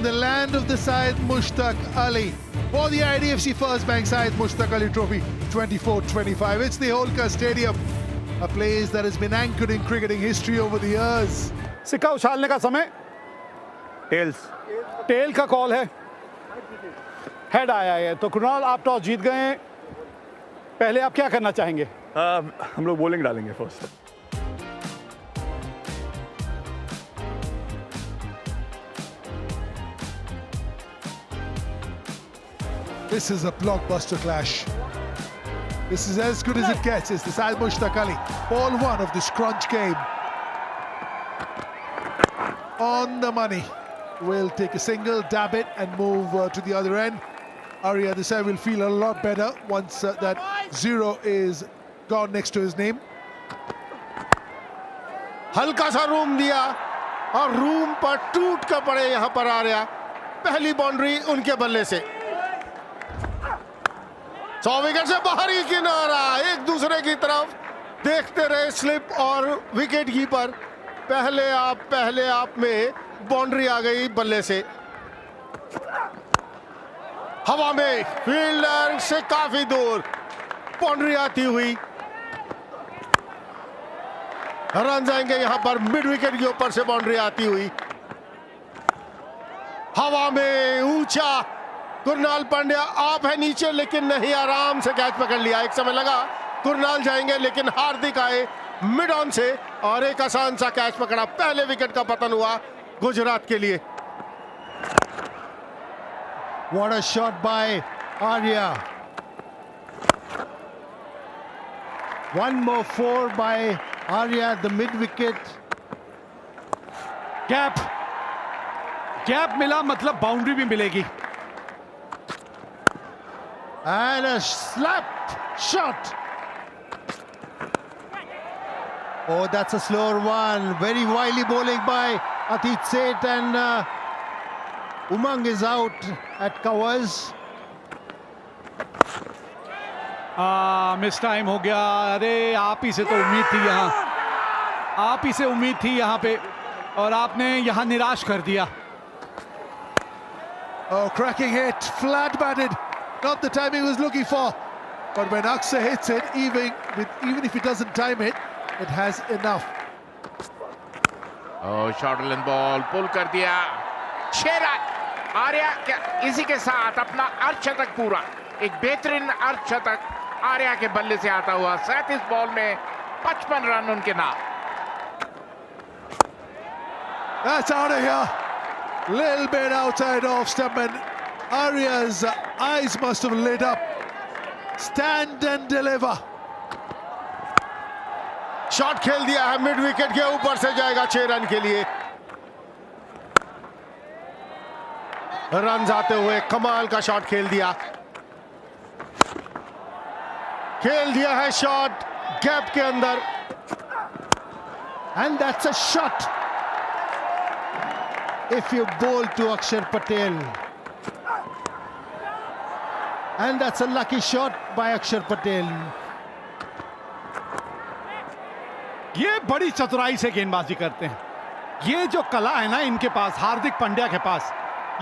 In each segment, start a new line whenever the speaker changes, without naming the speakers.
the land of the Syed Mushtaq Ali for the IDFC First Bank Syed Mushtaq Ali Trophy 24-25. It's the Holkar Stadium, a place that has been anchored in cricketing history over the years.
सिक्का उछालने का समय, tell का call है, head आया है। तो कुणाल, आप toss जीत गए हैं, पहले आप क्या करना चाहेंगे?
हम लोग बॉलिंग डालेंगे first.
This is a blockbuster clash. This is as good as it gets. It's the Syed Mushtaq Ali. Ball one of this crunch game. On the money. Will take a single, dab it and move to the other end. Arya this side will feel a lot better once that zero is gone next to his name.
हल्का सा room दिया और room पर टूट कर पड़े यहाँ पर आर्या। पहली बाउंड्री उनके बल्ले से। 100 विकेट से बाहरी किनारा, एक दूसरे की तरफ देखते रहे स्लिप और विकेट कीपर। पहले आप में बाउंड्री आ गई बल्ले से। हवा में फील्डर से काफी दूर बाउंड्री आती हुई। रन जाएंगे यहां पर मिड विकेट के ऊपर से बाउंड्री आती हुई। हवा में ऊंचा कुरनाल पांड्या आप है नीचे, लेकिन नहीं, आराम से कैच पकड़ लिया। एक समय लगा कुरनाल जाएंगे, लेकिन हार्दिक आए मिड ऑन से और एक आसान सा कैच पकड़ा। पहले विकेट का पतन हुआ गुजरात के लिए।
What a shot by Arya. One more four by Arya at the mid wicket.
Gap मिला मतलब बाउंड्री भी मिलेगी।
And a slapped shot. Oh, that's a slower one. Very wily bowling by Atit Seth, and Umang is out at covers.
Miss time हो गया। अरे आप ही से तो उम्मीद थी यहाँ, आप ही से उम्मीद थी यहाँ पे, और आपने यहाँ निराश कर दिया।
Oh, cracking hit, flat batted. Not the time he was looking for. But when Aksa hits it, even if he doesn't time it, it has enough.
Oh, short and ball, pull कर दिया। 6 run. Arya इसी के साथ अपना अर्धशतक पूरा, एक बेहतरीन अर्धशतक आर्या के बल्ले से आता हुआ। 37 बॉल में 55 रन उनके नाम।
That's out of here. Little bit outside off stump, and Arya's eyes must have lit up. Stand and deliver.
Shot खेल दिया है मिड विकेट के ऊपर से, जाएगा 6 रन के लिए। रन आते हुए कमाल का शॉट खेल दिया है शॉट गैप के अंदर।
And that's a shot. If you bowl to Akshar Patel. And that's a lucky shot by Akshar Patel.
ये बड़ी चतुराई से गेंदबाजी करते हैं। ये जो कला है ना इनके पास, हार्दिक पांड्या के पास,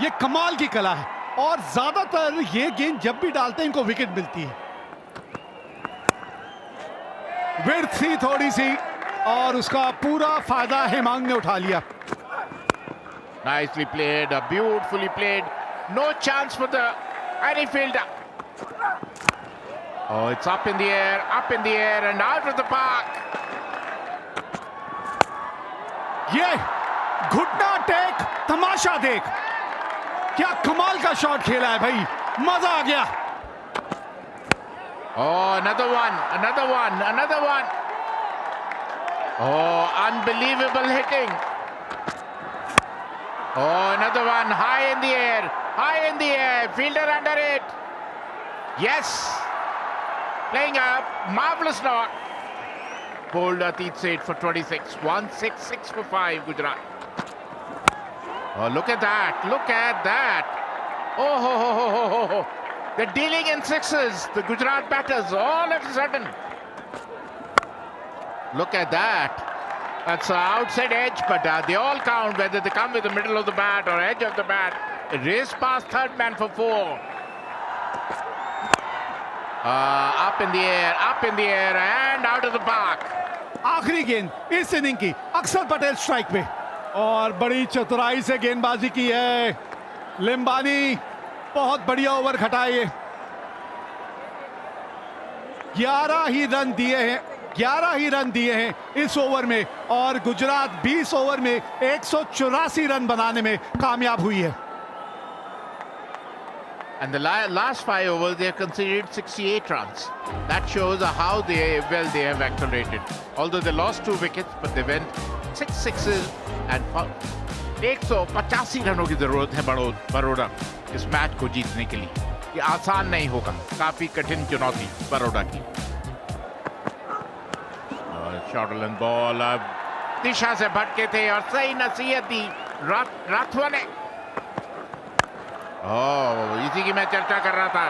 ये कमाल की कला है। और ज्यादातर ये गेंद जब भी डालते हैं इनको विकेट मिलती है। विड्थ थी थोड़ी सी और उसका पूरा फायदा हेमांग ने उठा लिया।
Nicely played, beautifully played. No chance for the any fielder. Oh, it's up in the air and out of the park.
ये घुटना टेक, तमाशा देख, क्या कमाल का शॉट खेला है भाई, मजा आ गया।
Oh, another one. Oh, unbelievable hitting. Oh, another one, high in the air, fielder under it. Yes, playing a marvelous knock. Bowled Atit Seth for 26, 166 for 5, Gujarat. Oh, look at that. Oh, ho. They're dealing in sixes, the Gujarat batters, all of a sudden. Look at that. That's the outside edge, but they all count, whether they come with the middle of the bat or edge of the bat. Race past third man for 4. Up in the air, and out of the park.
आखिरी गेंद इस inning की, अक्षर Patel strike पे, और बड़ी चतुराई से गेंदबाजी की है लिम्बानी। बहुत बढ़िया ओवर खटाए ये। 11 ही रन दिए हैं इस ओवर में, और गुजरात 20 ओवर में 184 रन बनाने में कामयाब हुई है।
And the last 5 overs, they have conceded 68 runs. That shows how they have accelerated. Although they lost 2 wickets, but they went 6 sixes and 185 रनों की जरूरत है बड़ौदा इस मैच को जीतने के लिए। ये आसान नहीं होगा, काफी कठिन चुनौती बड़ौदा की। शॉर्ट लेंथ बॉल, अब दिशा से भटके थे और सही नसीहत दी राठवा ने। इसी की मैं चर्चा कर रहा था।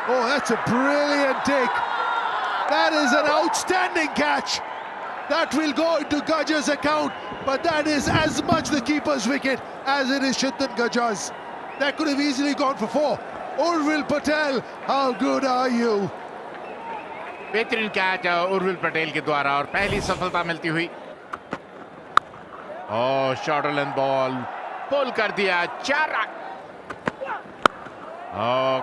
Oh, that's a brilliant take. That is an outstanding catch. That will go into Gajjar's account, but that is as much the keeper's wicket as it is Chintan Gajjar's. That could have easily gone for 4. Urvil Patel, how good are you?
बेहतरीन catch Urvil Patel के द्वारा और पहली सफलता मिलती हुई। Short length ball पुल कर दिया, 4 रन।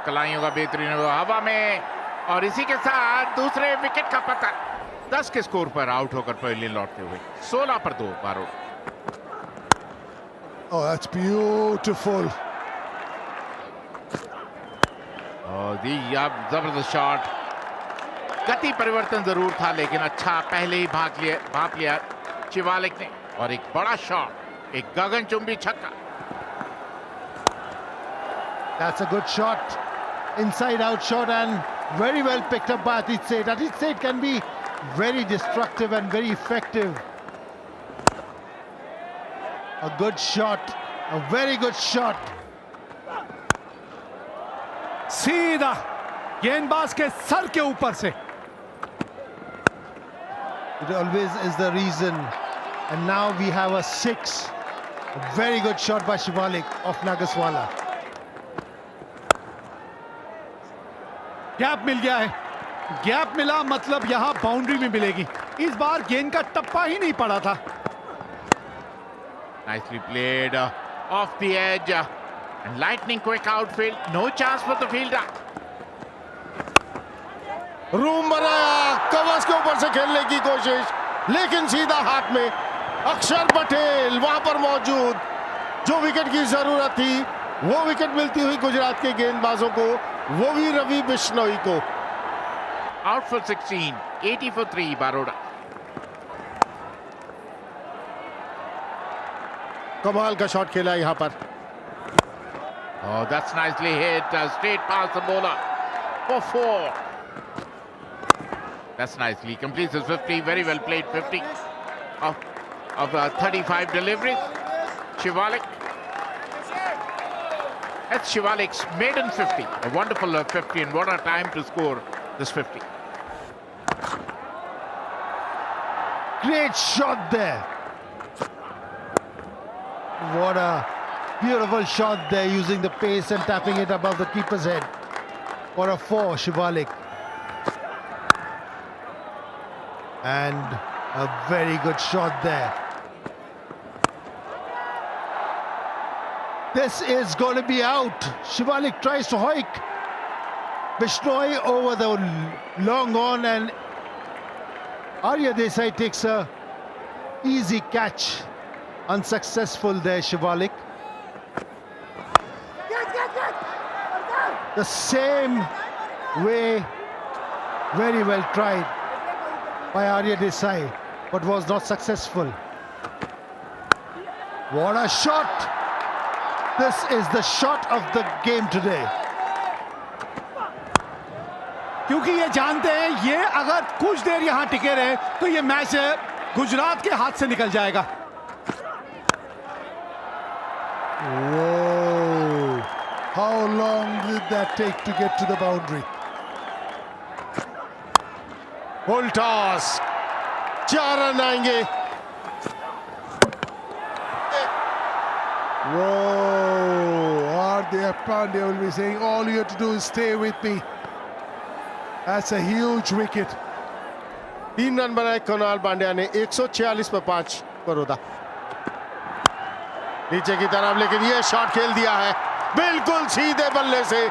कलाइयों का बेहतरीन हवा में, और इसी के साथ दूसरे विकेट का पतन। 10 के स्कोर पर आउट होकर पहले लौटते हुए 16 पर 2 बारो।
Oh, that's beautiful.
जबरदस्त शॉट। गति परिवर्तन जरूर था, लेकिन अच्छा पहले ही भाप लिया शिवालिक ने, और एक बड़ा शॉट, एक गगनचुंबी छक्का।
That's a good shot, inside out shot, and very well picked up by Atit Seth. Atit Seth can be very destructive and very effective. A good shot, a very good shot.
सीधा गेंदबाज के sir के ऊपर से।
It always is the reason. And now we have a 6. A very good shot by Shivalik of Nagaswala.
Gap मिल गया है, gap मिला मतलब यहां बाउंड्री में मिलेगी। इस बार गेंद का टप्पा ही नहीं पड़ा था।
Nicely played, off the edge, and lightning quick outfield. No chance for the fielder.
Room बनाया, कवच के ऊपर से खेलने की कोशिश, लेकिन सीधा हाथ में। अक्षर पटेल वहां पर मौजूद, जो विकेट की जरूरत थी वो विकेट मिलती हुई गुजरात के गेंदबाजों को, वो भी रवि बिश्नोई को।
Out for 16, 80 for 3 Baroda.
कमाल का शॉट खेला यहाँ पर।
That's nicely hit, straight past the bowler for 4. That's nicely, completes his 50, very well played 50 of 35 deliveries. Shivalik. That's Shivalik's maiden 50, a wonderful 50, and what a time to score this 50.
Great shot there. What a beautiful shot there, using the pace and tapping it above the keeper's head. For a 4, Shivalik. And a very good shot there. This is going to be out. Shivalik tries to hoik. Bishnoi over the long on, and Arya Desai takes a easy catch. Unsuccessful there, Shivalik. The same way, very well tried by Arya Desai, but was not successful. What a shot! This is the shot of the game today.
क्योंकि ये जानते हैं ये अगर कुछ देर यहां टिके रहे तो ये मैच गुजरात के हाथ से निकल जाएगा।
Whoa! How long did that take to get to the boundary?
Full toss, 4 run आएंगे।
Whoa, Hardik Pandya will be saying, all you have to do is stay with me. That's a huge wicket.
3 run बनाए कुणाल पांड्या ने, 146 पर 5 बड़ौदा। नीचे की तरफ, लेकिन ये shot खेल दिया है बिल्कुल सीधे बल्ले से।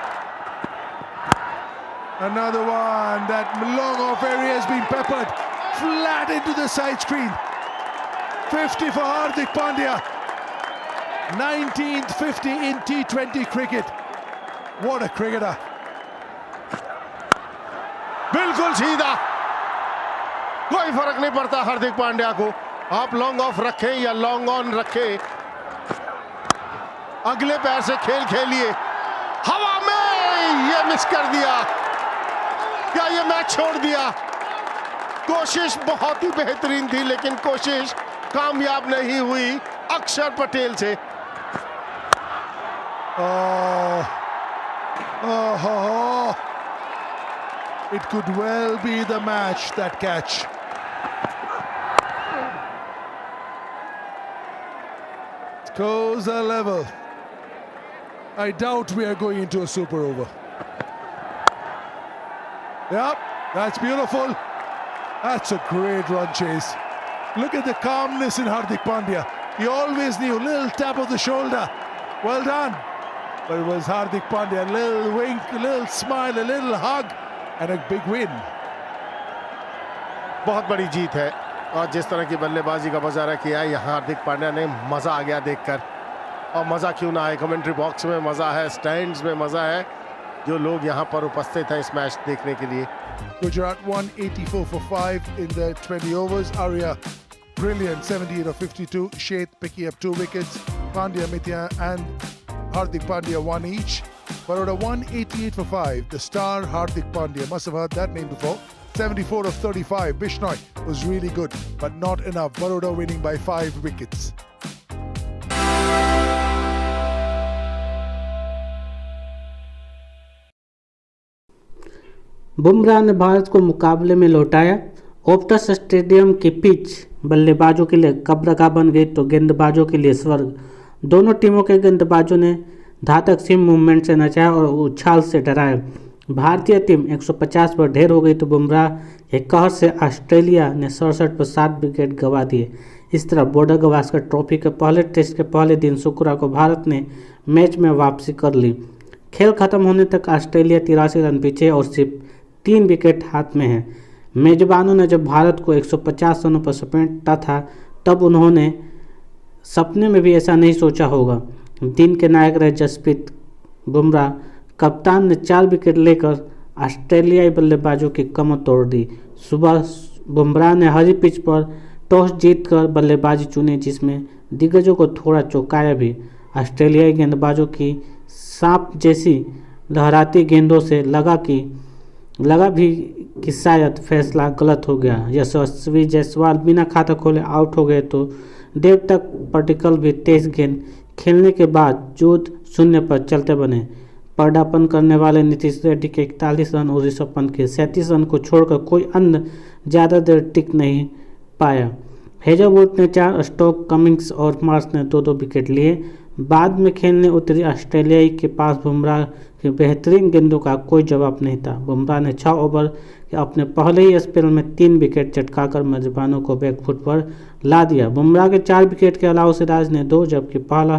Another one. That long off area has been peppered flat into the side screen. 50 for Hardik Pandya. 19th 50 in T20 cricket. What a cricketer.
बिल्कुल सीधा, कोई फर्क नहीं पड़ता हार्दिक पांड्या को। आप लॉन्ग ऑफ रखें या लॉन्ग ऑन रखें, अगले पैर से खेल खेलिए। हवा में ये मिस कर दिया, क्या ये मैच छोड़ दिया? कोशिश बहुत ही बेहतरीन थी, लेकिन कोशिश कामयाब नहीं हुई अक्षर पटेल से।
It could well be the match, that catch. Scores are level. I doubt we are going into a super over. Yep, that's beautiful. That's a great run chase. Look at the calmness in Hardik Pandya. He always knew, little tap of the shoulder. Well done. But it was Hardik Pandya, a little wink, a little smile, a little hug, and a big win.
बहुत बड़ी जीत है, और जिस तरह की बल्लेबाजी का मुजाहरा किया है यहाँ हार्दिक पांड्या ने, मजा आ गया देखकर। और मजा क्यों ना आए, कमेंट्री बॉक्स में मजा है, स्टैंड्स में मजा है, जो लोग यहाँ पर उपस्थित हैं इस मैच देखने के लिए।
Gujarat 184 for 5 in the 20 overs. Arya, brilliant, 78 of 52. Sheth picking up 2 wickets. Pandya, Mithya and Hardik Pandya 1 each. Baroda 188 for 5. The star Hardik Pandya, must have heard that name before. 74 of 35. Bishnoi was really good, but not enough. Baroda winning by 5 wickets.
Bumrah ने भारत को मुकाबले में लौटाया। ओप्टस stadium की pitch बल्लेबाजों के लिए कब्रगाह बन गई तो गेंदबाजों के लिए स्वर्ग। दोनों टीमों के गेंदबाजों ने घातक सीम मूवमेंट से नचाया और उछाल से डराया। भारतीय टीम 150 पर ढेर हो गई तो बुमराह के कहर से ऑस्ट्रेलिया ने 67 पर 7 विकेट गंवा दिए। इस तरह बॉर्डर गवास्कर ट्रॉफी के पहले टेस्ट के पहले दिन शुक्रवार को भारत ने मैच में वापसी कर ली। खेल खत्म होने तक ऑस्ट्रेलिया 83 रन पीछे और सिर्फ 3 विकेट हाथ में है। मेजबानों ने जब भारत को 150 रनों पर समेटा था तब उन्होंने सपने में भी ऐसा नहीं सोचा होगा। दिन के नायक रहे जसप्रीत बुमराह कप्तान ने 4 विकेट लेकर ऑस्ट्रेलियाई बल्लेबाजों की कमर तोड़ दी। सुबह बुमराह ने हरी पिच पर टॉस जीतकर बल्लेबाजी चुनी, जिसमें दिग्गजों को थोड़ा चौंकाया भी। ऑस्ट्रेलियाई गेंदबाजों की सांप जैसी लहराती गेंदों से लगा भी कि शायद फैसला गलत हो गया। यशस्वी जायसवाल बिना खाता खोले आउट हो गए तो देवतक पटिकल भी तेज गेंद खेलने के बाद 0 पर चलते बने। पदार्पण करने वाले नीतीश रेड्डी के 41 रन और ऋषभ पंत के 37 रन को छोड़कर कोई अन्य ज़्यादा देर टिक नहीं पाया। हेजलवुड ने 4, स्टोक, कमिंस और मार्श ने 2-2 विकेट लिए। बाद में खेलने उतरी ऑस्ट्रेलियाई के पास बुमराह के बेहतरीन गेंदों का कोई जवाब नहीं था। बुमराह ने 6 ओवर के अपने पहले ही स्पेल में 3 विकेट चटकाकर मेजबानों को बैकफुट पर ला दिया। बुमराह के 4 विकेट के अलावा सिराज ने 2, जबकि पहला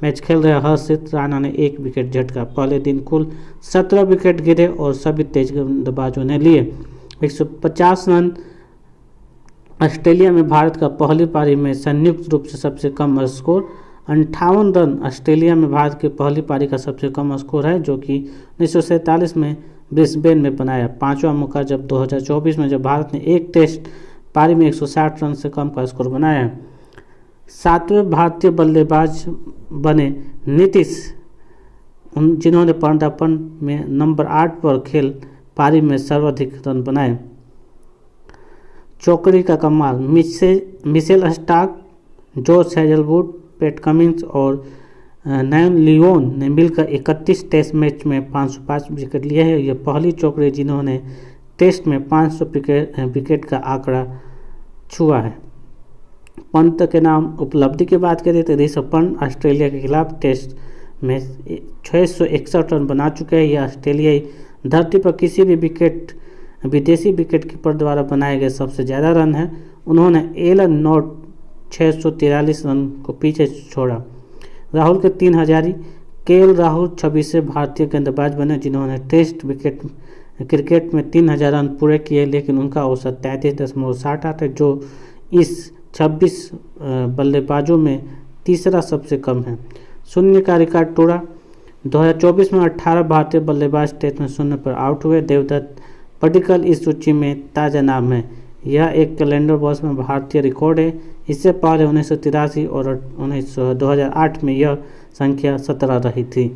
मैच खेल रहे हर्षित राणा ने 1 विकेट झटका। पहले दिन कुल 17 विकेट गिरे और सभी तेज गेंदबाजों ने लिए। 150 रन ऑस्ट्रेलिया में भारत का पहली पारी में संयुक्त रूप से सबसे कम स्कोर। 58 रन ऑस्ट्रेलिया में भारत की पहली पारी का सबसे कम स्कोर है, जो कि 1947 में ब्रिस्बेन में बनाया। 5वां मौका जब 2024 में जब भारत ने एक टेस्ट पारी में 160 रन से कम का स्कोर बनाया। 7वें भारतीय बल्लेबाज बने नीतीश, जिन्होंने पदार्पण में नंबर 8 पर खेल पारी में सर्वाधिक रन बनाए। चौकड़ी का कमाल, Mitchell Starc, Josh Hazlewood, PAT Cummins और नयन लियोन ने मिलकर 31 टेस्ट मैच में 505 विकेट लिए हैं। यह पहली चौकड़ी जिन्होंने टेस्ट में 500 विकेट का आंकड़ा छुआ है। पंत के नाम उपलब्धि की बात करें तो ऋषभ पंत ऑस्ट्रेलिया के खिलाफ टेस्ट में 661 रन बना चुके हैं। यह ऑस्ट्रेलियाई धरती पर किसी भी विदेशी विकेटकीपर द्वारा बनाए गए सबसे ज़्यादा रन है। उन्होंने एलन नॉट 643 रन को पीछे छोड़ा। राहुल के 3000 केएल राहुल 26वें भारतीय गेंदबाज बने जिन्होंने टेस्ट क्रिकेट में 3000 रन पूरे किए, लेकिन उनका औसत 33.68 है जो इस 26 बल्लेबाजों में तीसरा सबसे कम है। शून्य का रिकॉर्ड तोड़ा। 2024 में 18 भारतीय बल्लेबाज टेस्ट में शून्य पर आउट हुए। देवदत्त पडिक्कल इस सूची में ताज़ा नाम है। यह एक कैलेंडर वर्ष में भारतीय रिकॉर्ड है। इससे पहले 1983 और 2008 में यह संख्या 17 रही थी।